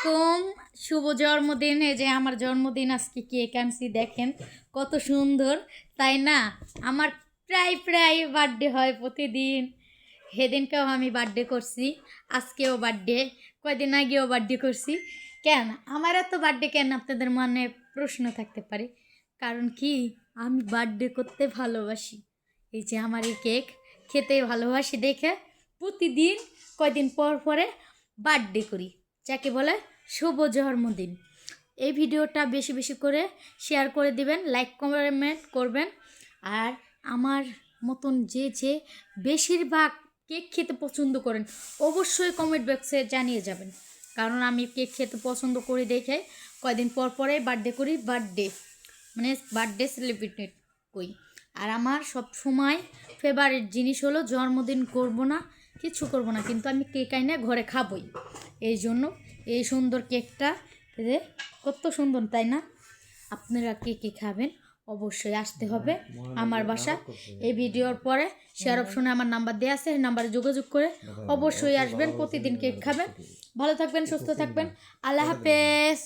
আলাইকুম, শুভ জন্মদিন। এই যে আমার জন্মদিন, আজকে কেক আনছি, দেখেন কত সুন্দর, তাই না? আমার প্রায় প্রায় বার্থডে হয় প্রতিদিন। সেদিনকেও আমি বার্থডে করছি, আজকেও বার্থডে, কয়দিন আগেও বার্থডে করছি। কেন আমার এত বার্থডে কেন, আপনাদের মনে প্রশ্ন থাকতে পারে। কারণ কি, আমি বার্থডে করতে ভালোবাসি। এই যে আমার এই কেক খেতে ভালোবাসি দেখে প্রতিদিন কয়দিন পর পরে বার্থডে করি, যাকে বলে শুভ জন্মদিন। এই ভিডিওটা বেশি বেশি করে শেয়ার করে দিবেন, লাইক কমেন্ট করবেন। আর আমার মতন যে যে বেশিরভাগ কেক খেতে পছন্দ করেন, অবশ্যই কমেন্ট বক্সে জানিয়ে যাবেন। কারণ আমি কেক খেতে পছন্দ করি দেখে কয়দিন পর পরে বার্থডে করি, বার্থডে সেলিব্রেট করি। আর আমার সব সময় ফেভারিট জিনিস হলো জন্মদিন করব না, কিছু করব না, কিন্তু আমি কেক আইনে ঘরে খাবই। এই জন্য এই সুন্দর কেকটা কত সুন্দর, তাই না? আপনারা কে কে খাবেন অবশ্যই আসতে হবে আমার বাসা। এই ভিডিওর পরে শেয়ার অপশনে আমার নাম্বার দেওয়া আছে, এই নাম্বারে যোগাযোগ করে অবশ্যই আসবেন, প্রতিদিন কেক খাবেন। ভালো থাকবেন, সুস্থ থাকবেন, আল্লাহ হাফেজ।